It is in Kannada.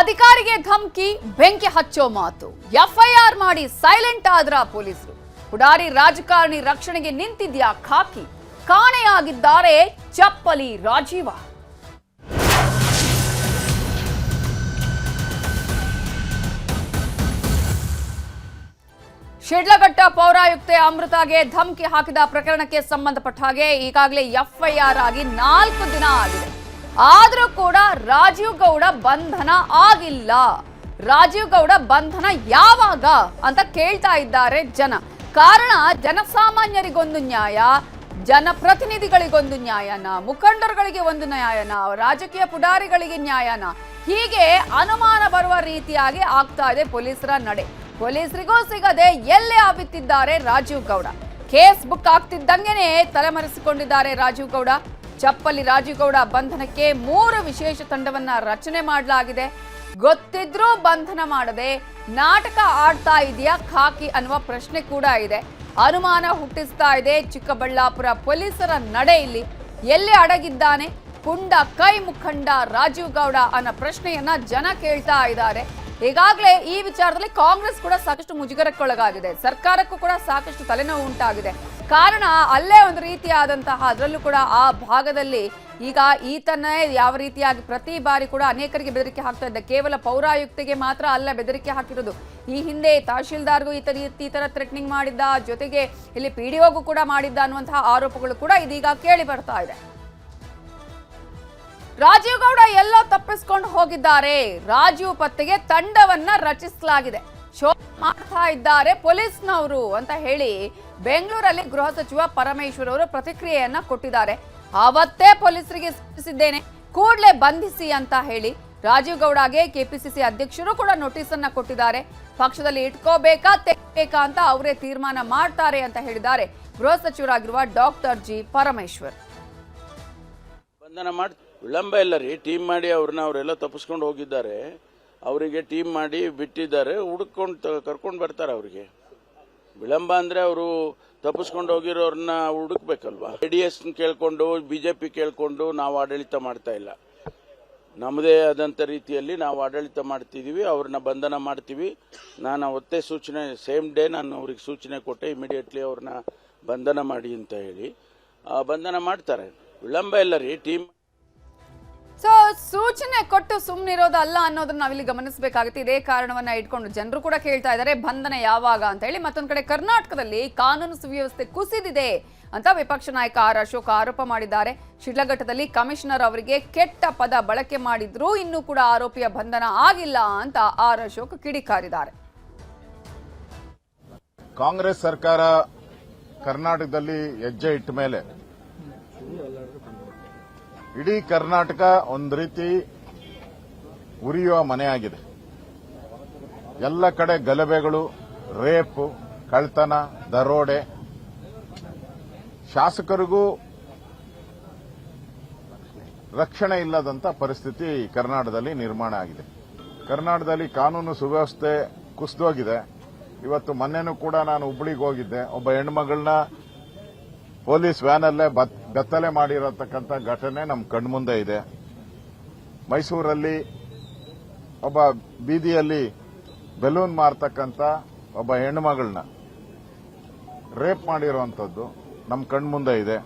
ಅಧಿಕಾರಿಗೆ ಧಮಕಿ, ಬೆಂಕಿ ಹಚ್ಚೋ ಮಾತು. ಎಫ್ಐಆರ್ ಮಾಡಿ ಸೈಲೆಂಟ್ ಆದ್ರ ಪೊಲೀಸರು. ಪುಡಾರಿ ರಾಜಕಾರಣಿ ರಕ್ಷಣೆಗೆ ನಿಂತಿದ್ಯಾ ಖಾಕಿ. ಕಾಣೆಯಾಗಿದ್ದಾರೆ ಚಪ್ಪಲಿ ರಾಜೀವ. ಶಿಡ್ಲಘಟ್ಟ ಪೌರಾಯುಕ್ತೆ ಅಮೃತಾಗೆ ಧಮಕಿ ಹಾಕಿದ ಪ್ರಕರಣಕ್ಕೆ ಸಂಬಂಧಪಟ್ಟ ಹಾಗೆ ಈಗಾಗಲೇ ಎಫ್ಐಆರ್ ಆಗಿ 4 ದಿನ ಆಗಿದೆ. ಆದರೂ ಕೂಡ ರಾಜೀವ್ ಗೌಡ ಬಂಧನ ಆಗಿಲ್ಲ. ರಾಜೀವ್ ಗೌಡ ಬಂಧನ ಯಾವಾಗ ಅಂತ ಕೇಳ್ತಾ ಇದ್ದಾರೆ ಜನ. ಕಾರಣ ಜನಸಾಮಾನ್ಯರಿಗೊಂದು ನ್ಯಾಯ, ಜನಪ್ರತಿನಿಧಿಗಳಿಗೊಂದು ನ್ಯಾಯನ, ಮುಖಂಡರುಗಳಿಗೆ ಒಂದು ನ್ಯಾಯನ, ರಾಜಕೀಯ ಪುಡಾರಿಗಳಿಗೆ ನ್ಯಾಯನ, ಹೀಗೆ ಅನುಮಾನ ಬರುವ ರೀತಿಯಾಗಿ ಆಗ್ತಾ ಇದೆ ಪೊಲೀಸರ ನಡೆ. ಪೊಲೀಸರಿಗೂ ಸಿಗದೆ ಎಲ್ಲೇ ಆಬಿತ್ತಿದ್ದಾರೆ ರಾಜೀವ್ ಗೌಡ. ಕೇಸ್ ಬುಕ್ ಆಗ್ತಿದ್ದಂಗೆನೆ ತಲೆಮರೆಸಿಕೊಂಡಿದ್ದಾರೆ ರಾಜೀವ್ ಗೌಡ. ಚಪ್ಪಲಿ ರಾಜೀವ್ ಗೌಡ ಬಂಧನಕ್ಕೆ 3 ವಿಶೇಷ ತಂಡವನ್ನ ರಚನೆ ಮಾಡಲಾಗಿದೆ. ಗೊತ್ತಿದ್ರೂ ಬಂಧನ ಮಾಡದೆ ನಾಟಕ ಆಡ್ತಾ ಇದೆಯಾ ಖಾಕಿ ಅನ್ನುವ ಪ್ರಶ್ನೆ ಕೂಡ ಇದೆ. ಅನುಮಾನ ಹುಟ್ಟಿಸ್ತಾ ಇದೆ ಚಿಕ್ಕಬಳ್ಳಾಪುರ ಪೊಲೀಸರ ನಡೆ. ಇಲ್ಲಿ ಎಲ್ಲಿ ಅಡಗಿದ್ದಾನೆ ಪುಂಡ ಕೈ ಮುಖಂಡ ರಾಜೀವ್ ಗೌಡ ಅನ್ನೋ ಪ್ರಶ್ನೆಯನ್ನ ಜನ ಕೇಳ್ತಾ ಇದ್ದಾರೆ. ಈಗಾಗಲೇ ಈ ವಿಚಾರದಲ್ಲಿ ಕಾಂಗ್ರೆಸ್ ಕೂಡ ಸಾಕಷ್ಟು ಮುಜುಗರಕ್ಕೊಳಗಾಗಿದೆ. ಸರ್ಕಾರಕ್ಕೂ ಕೂಡ ಸಾಕಷ್ಟು ತಲೆನೋವು ಉಂಟಾಗಿದೆ. ಕಾರಣ ಅಲ್ಲೇ ಒಂದು ರೀತಿಯಾದಂತಹ, ಅದರಲ್ಲೂ ಕೂಡ ಆ ಭಾಗದಲ್ಲಿ ಈಗ ಈತನೇ ಯಾವ ರೀತಿಯಾಗಿ ಪ್ರತಿ ಬಾರಿ ಕೂಡ ಅನೇಕರಿಗೆ ಬೆದರಿಕೆ ಹಾಕ್ತಾ ಇದ್ದ. ಕೇವಲ ಪೌರಾಯುಕ್ತಿಗೆ ಮಾತ್ರ ಅಲ್ಲ ಬೆದರಿಕೆ ಹಾಕಿರೋದು. ಈ ಹಿಂದೆ ತಹಶೀಲ್ದಾರ್ಗೂ ಈ ತರ ಥ್ರೆಟ್ನಿಂಗ್ ಮಾಡಿದ್ದ, ಜೊತೆಗೆ ಇಲ್ಲಿ ಪಿಡಿಒಗೂ ಕೂಡ ಮಾಡಿದ್ದ ಅನ್ನುವಂತಹ ಆರೋಪಗಳು ಕೂಡ ಇದೀಗ ಕೇಳಿ ಬರ್ತಾ ಇದೆ. ರಾಜೀವ್ ಗೌಡ ಎಲ್ಲೋ ತಪ್ಪಿಸ್ಕೊಂಡು ಹೋಗಿದ್ದಾರೆ. ರಾಜೀವ್ ಪತ್ತೆಗೆ ತಂಡವನ್ನ ರಚಿಸಲಾಗಿದೆ. ಶೋ ಮಾಡ್ತಾ ಇದ್ದಾರೆ ಪೊಲೀಸ್ನವರು ಅಂತ ಹೇಳಿ ಬೆಂಗಳೂರಲ್ಲಿ ಗೃಹ ಸಚಿವ ಪರಮೇಶ್ವರ್ ಅವರು ಪ್ರತಿಕ್ರಿಯೆಯನ್ನ ಕೊಟ್ಟಿದ್ದಾರೆ. ಅವತ್ತೇ ಪೊಲೀಸರಿಗೆ ಸೂಚಿಸಿದ್ದೇನೆ, ಕೂಡಲೇ ಬಂಧಿಸಿ ಅಂತ ಹೇಳಿ ರಾಜೀವ್ ಗೌಡಗೆ ಕೆಪಿಸಿಸಿ ಅಧ್ಯಕ್ಷರು ಕೂಡ ನೋಟಿಸ್ ಅನ್ನ ಕೊಟ್ಟಿದ್ದಾರೆ. ಪಕ್ಷದಲ್ಲಿ ಇಟ್ಕೋಬೇಕಾ ತೆಗಿಬೇಕಾ ಅಂತ ಅವರೇ ತೀರ್ಮಾನ ಮಾಡ್ತಾರೆ ಅಂತ ಹೇಳಿದ್ದಾರೆ ಗೃಹ ಸಚಿವರಾಗಿರುವ ಡಾಕ್ಟರ್ ಜಿ ಪರಮೇಶ್ವರ್. ಬಂಧನ ಮಾಡಿ ವಿಳಂಬ ಇಲ್ಲ ರೀ. ಟೀಮ್ ಮಾಡಿ ಅವರೆಲ್ಲ ತಪ್ಪಿಸ್ಕೊಂಡು ಹೋಗಿದ್ದಾರೆ. ಅವರಿಗೆ ಟೀಮ್ ಮಾಡಿ ಬಿಟ್ಟಿದ್ದಾರೆ. ಹುಡುಕೊಂಡು ಕರ್ಕೊಂಡು ಬರ್ತಾರೆ. ಅವರಿಗೆ ವಿಳಂಬ ಅಂದ್ರೆ ಅವರು ತಪ್ಪಿಸ್ಕೊಂಡು ಹೋಗಿರೋರನ್ನ ಹುಡುಕ್ಬೇಕಲ್ವಾ. ಜೆಡಿಎಸ್ ಕೇಳ್ಕೊಂಡು ಬಿಜೆಪಿ ಕೇಳ್ಕೊಂಡು ನಾವು ಆಡಳಿತ ಮಾಡ್ತಾ ಇಲ್ಲ. ನಮ್ಮದೇ ಆದಂತ ರೀತಿಯಲ್ಲಿ ನಾವು ಆಡಳಿತ ಮಾಡ್ತಿದೀವಿ. ಅವ್ರನ್ನ ಬಂಧನ ಮಾಡ್ತೀವಿ. ನಾನು ಅವತ್ತೇ ಸೂಚನೆ, ಸೇಮ್ ಡೇ ನಾನು ಅವ್ರಿಗೆ ಸೂಚನೆ ಕೊಟ್ಟೆ, ಇಮಿಡಿಯೇಟ್ಲಿ ಅವ್ರನ್ನ ಬಂಧನ ಮಾಡಿ ಅಂತ ಹೇಳಿ. ಬಂಧನ ಮಾಡ್ತಾರೆ. ವಿಳಂಬ ಇಲ್ಲ ರೀ. ಟೀಮ್ ಸೊ ಸೂಚನೆ ಕೊಟ್ಟು ಸುಮ್ಮನಿರೋದಲ್ಲ ಅನ್ನೋದನ್ನ ನಾವಿಲ್ಲಿ ಗಮನಿಸಬೇಕಾಗುತ್ತೆ. ಇದೇ ಕಾರಣವನ್ನ ಇಟ್ಕೊಂಡು ಜನರು ಕೂಡ ಕೇಳ್ತಾ ಇದ್ದಾರೆ ಬಂಧನ ಯಾವಾಗ ಅಂತ ಹೇಳಿ. ಮತ್ತೊಂದು ಕಡೆ ಕರ್ನಾಟಕದಲ್ಲಿ ಕಾನೂನು ಸುವ್ಯವಸ್ಥೆ ಕುಸಿದಿದೆ ಅಂತ ವಿಪಕ್ಷ ನಾಯಕ ಆರ್ ಅಶೋಕ್ ಆರೋಪ ಮಾಡಿದ್ದಾರೆ. ಶಿಡ್ಲಘಟ್ಟದಲ್ಲಿ ಕಮಿಷನರ್ ಅವರಿಗೆ ಕೆಟ್ಟ ಪದ ಬಳಕೆ ಮಾಡಿದ್ರೂ ಇನ್ನೂ ಕೂಡ ಆರೋಪಿಯ ಬಂಧನ ಆಗಿಲ್ಲ ಅಂತ ಆರ್ ಅಶೋಕ್ ಕಿಡಿಕಾರಿದ್ದಾರೆ. ಕಾಂಗ್ರೆಸ್ ಸರ್ಕಾರ ಕರ್ನಾಟಕದಲ್ಲಿ ಹೆಜ್ಜೆ ಇಟ್ಟ ಮೇಲೆ ಇಡೀ ಕರ್ನಾಟಕ ಒಂದು ರೀತಿ ಉರಿಯುವ ಮನೆಯಾಗಿದೆ. ಎಲ್ಲ ಕಡೆ ಗಲಭೆಗಳು, ರೇಪ್, ಕಳ್ತನ, ದರೋಡೆ. ಶಾಸಕರಿಗೂ ರಕ್ಷಣೆ ಇಲ್ಲದಂತ ಪರಿಸ್ಥಿತಿ ಕರ್ನಾಟಕದಲ್ಲಿ ನಿರ್ಮಾಣ ಆಗಿದೆ. ಕರ್ನಾಟಕದಲ್ಲಿ ಕಾನೂನು ಸುವ್ಯವಸ್ಥೆ ಕುಸಿದೋಗಿದೆ. ಇವತ್ತು ಮೊನ್ನೆನೂ ಕೂಡ ನಾನು ಹುಬ್ಬಳ್ಳಿಗೆ ಹೋಗಿದ್ದೆ. ಒಬ್ಬ ಹೆಣ್ಮಗಳನ್ನ ಪೊಲೀಸ್ ವ್ಯಾನಲ್ಲೇ ಬೆತ್ತಲೆ ಮಾಡಿರತಕ್ಕಂಥ ಘಟನೆ ನಮ್ಮ ಕಣ್ಮುಂದೆ ಇದೆ. ಮೈಸೂರಲ್ಲಿ ಒಬ್ಬ ಬೀದಿಯಲ್ಲಿ ಬೆಲೂನ್ ಮಾರ್ತಕ್ಕಂಥ ಒಬ್ಬ ಹೆಣ್ಮಗಳನ್ನ ರೇಪ್ ಮಾಡಿರುವಂಥದ್ದು ನಮ್ಮ ಕಣ್ಮುಂದೆ ಇದೆ.